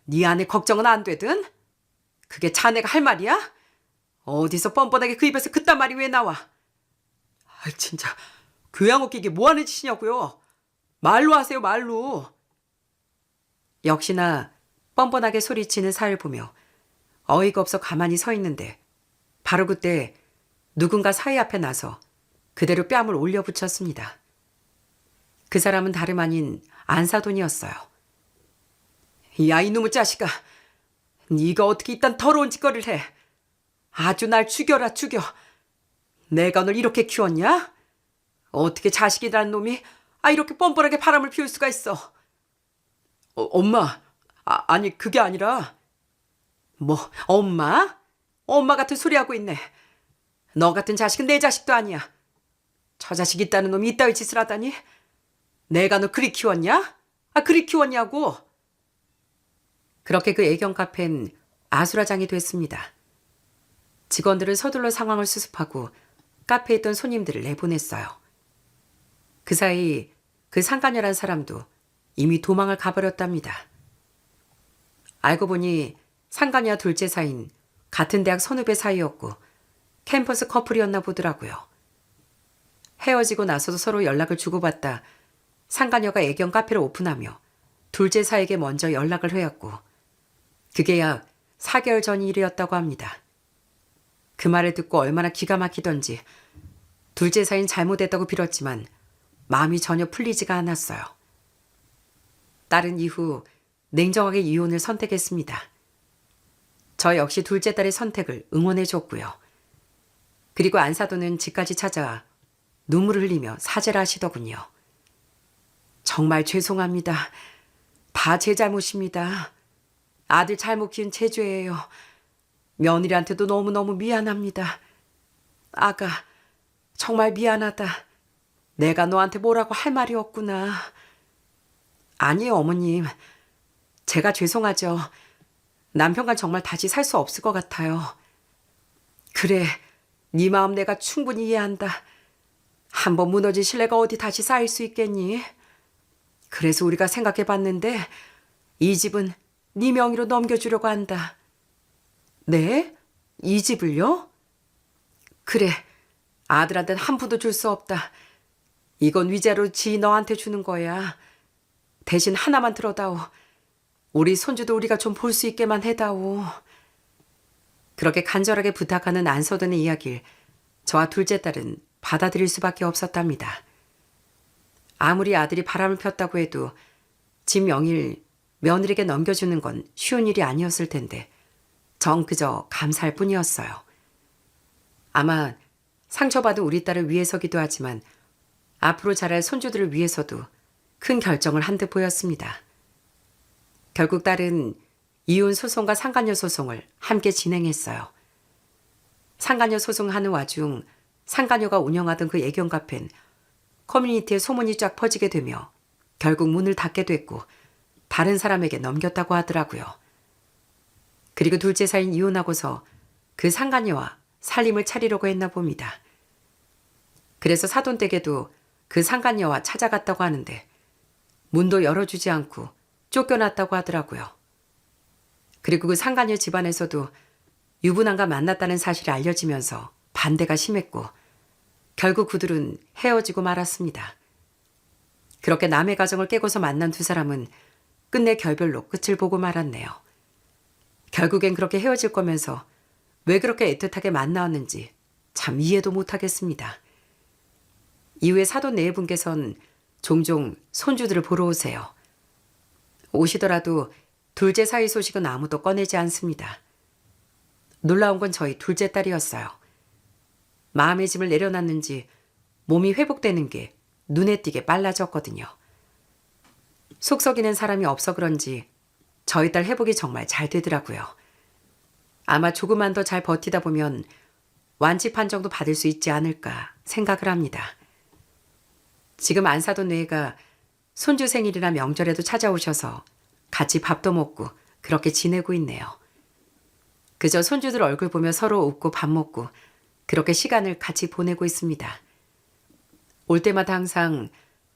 네 아내 걱정은 안 되든? 그게 자네가 할 말이야? 어디서 뻔뻔하게 그 입에서 그딴 말이 왜 나와? 아 진짜 교양 웃기게 뭐 하는 짓이냐고요. 말로 하세요, 말로. 역시나 뻔뻔하게 소리치는 사위를 보며 어이가 없어 가만히 서 있는데 바로 그때 누군가 사위 앞에 나서 그대로 뺨을 올려붙였습니다. 그 사람은 다름 아닌 안사돈이었어요. 야, 이놈의 자식아. 네가 어떻게 이딴 더러운 짓거리를 해. 아주 날 죽여라 죽여. 내가 널 이렇게 키웠냐? 어떻게 자식이라는 놈이 이렇게 뻔뻔하게 바람을 피울 수가 있어. 엄마. 아니 그게 아니라. 뭐 엄마? 엄마 같은 소리 하고 있네. 너 같은 자식은 내 자식도 아니야. 저 자식 있다는 놈이 이따위 짓을 하다니. 내가 너 그리 키웠냐? 그리 키웠냐고. 그렇게 그 애견 카페는 아수라장이 됐습니다. 직원들은 서둘러 상황을 수습하고 카페에 있던 손님들을 내보냈어요. 그 사이 그 상간녀란 사람도 이미 도망을 가버렸답니다. 알고 보니 상간녀와 둘째 사이인 같은 대학 선후배 사이였고 캠퍼스 커플이었나 보더라고요. 헤어지고 나서도 서로 연락을 주고받다 상간녀가 애견 카페를 오픈하며 둘째 사이에게 먼저 연락을 해왔고 그게 약 4개월 전 일이었다고 합니다. 그 말을 듣고 얼마나 기가 막히던지 둘째 사이는 잘못했다고 빌었지만 마음이 전혀 풀리지가 않았어요. 딸은 이후 냉정하게 이혼을 선택했습니다. 저 역시 둘째 딸의 선택을 응원해줬고요. 그리고 안사돈은 집까지 찾아와 눈물을 흘리며 사죄를 하시더군요. 정말 죄송합니다. 다 제 잘못입니다. 아들 잘못 키운 제 죄예요. 며느리한테도 너무너무 미안합니다. 아가, 정말 미안하다. 내가 너한테 뭐라고 할 말이 없구나. 아니에요, 어머님. 제가 죄송하죠. 남편과 정말 다시 살 수 없을 것 같아요. 그래, 네 마음 내가 충분히 이해한다. 한번 무너진 신뢰가 어디 다시 쌓일 수 있겠니? 그래서 우리가 생각해봤는데 이 집은 네 명의로 넘겨주려고 한다. 네? 이 집을요? 그래, 아들한테는 한 푼도 줄 수 없다. 이건 위자료 지 너한테 주는 거야. 대신 하나만 들어다오. 우리 손주도 우리가 좀 볼 수 있게만 해다오. 그렇게 간절하게 부탁하는 안서든의 이야기를 저와 둘째 딸은 받아들일 수밖에 없었답니다. 아무리 아들이 바람을 폈다고 해도 집 명의를 며느리에게 넘겨주는 건 쉬운 일이 아니었을 텐데 전 그저 감사할 뿐이었어요. 아마 상처받은 우리 딸을 위해서기도 하지만 앞으로 자랄 손주들을 위해서도 큰 결정을 한 듯 보였습니다. 결국 딸은 이혼 소송과 상간녀 소송을 함께 진행했어요. 상간녀 소송하는 와중 상간녀가 운영하던 그 애견 카페는 커뮤니티에 소문이 쫙 퍼지게 되며 결국 문을 닫게 됐고 다른 사람에게 넘겼다고 하더라고요. 그리고 둘째 사인 이혼하고서 그 상간녀와 살림을 차리려고 했나 봅니다. 그래서 사돈댁에도 그 상간녀와 찾아갔다고 하는데 문도 열어주지 않고 쫓겨났다고 하더라고요. 그리고 그 상간녀 집안에서도 유부남과 만났다는 사실이 알려지면서 반대가 심했고 결국 그들은 헤어지고 말았습니다. 그렇게 남의 가정을 깨고서 만난 두 사람은 끝내 결별로 끝을 보고 말았네요. 결국엔 그렇게 헤어질 거면서 왜 그렇게 애틋하게 만나왔는지 참 이해도 못하겠습니다. 이후에 사돈 네 분께선 종종 손주들을 보러 오세요. 오시더라도 둘째 사이 소식은 아무도 꺼내지 않습니다. 놀라운 건 저희 둘째 딸이었어요. 마음의 짐을 내려놨는지 몸이 회복되는 게 눈에 띄게 빨라졌거든요. 속 썩이는 사람이 없어 그런지 저희 딸 회복이 정말 잘 되더라고요. 아마 조금만 더 잘 버티다 보면 완치 판정도 받을 수 있지 않을까 생각을 합니다. 지금 안사돈 뇌가 손주 생일이나 명절에도 찾아오셔서 같이 밥도 먹고 그렇게 지내고 있네요. 그저 손주들 얼굴 보며 서로 웃고 밥 먹고 그렇게 시간을 같이 보내고 있습니다. 올 때마다 항상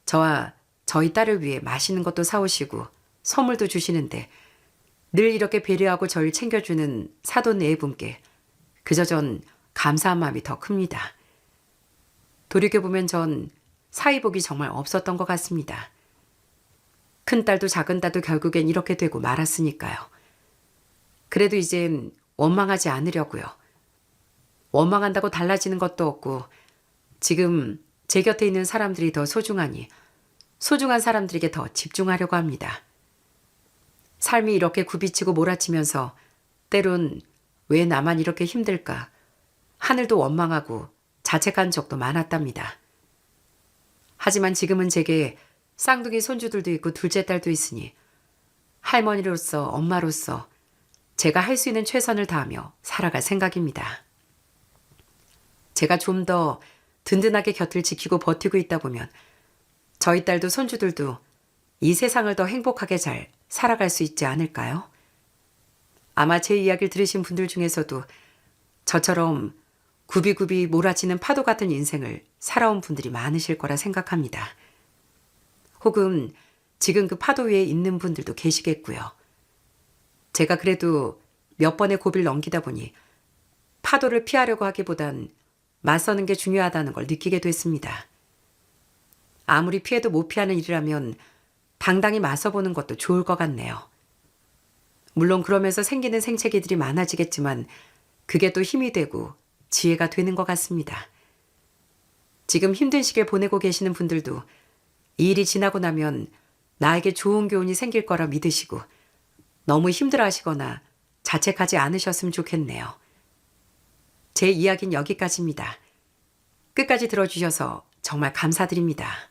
저와 저희 딸을 위해 맛있는 것도 사오시고 선물도 주시는데 늘 이렇게 배려하고 저를 챙겨주는 사돈 네 분께 그저 전 감사한 마음이 더 큽니다. 돌이켜보면 전 사이복이 정말 없었던 것 같습니다. 큰딸도 작은딸도 결국엔 이렇게 되고 말았으니까요. 그래도 이젠 원망하지 않으려고요. 원망한다고 달라지는 것도 없고 지금 제 곁에 있는 사람들이 더 소중하니 소중한 사람들에게 더 집중하려고 합니다. 삶이 이렇게 굽이치고 몰아치면서 때론 왜 나만 이렇게 힘들까 하늘도 원망하고 자책한 적도 많았답니다. 하지만 지금은 제게 쌍둥이 손주들도 있고 둘째 딸도 있으니 할머니로서 엄마로서 제가 할 수 있는 최선을 다하며 살아갈 생각입니다. 제가 좀 더 든든하게 곁을 지키고 버티고 있다 보면 저희 딸도 손주들도 이 세상을 더 행복하게 잘 살아갈 수 있지 않을까요? 아마 제 이야기를 들으신 분들 중에서도 저처럼 굽이굽이 몰아치는 파도 같은 인생을 살아온 분들이 많으실 거라 생각합니다. 혹은 지금 그 파도 위에 있는 분들도 계시겠고요. 제가 그래도 몇 번의 고비를 넘기다 보니 파도를 피하려고 하기보단 맞서는 게 중요하다는 걸 느끼게 됐습니다. 아무리 피해도 못 피하는 일이라면 당당히 맞서보는 것도 좋을 것 같네요. 물론 그러면서 생기는 생채기들이 많아지겠지만 그게 또 힘이 되고 지혜가 되는 것 같습니다. 지금 힘든 시기를 보내고 계시는 분들도 이 일이 지나고 나면 나에게 좋은 교훈이 생길 거라 믿으시고 너무 힘들어하시거나 자책하지 않으셨으면 좋겠네요. 제 이야기는 여기까지입니다. 끝까지 들어주셔서 정말 감사드립니다.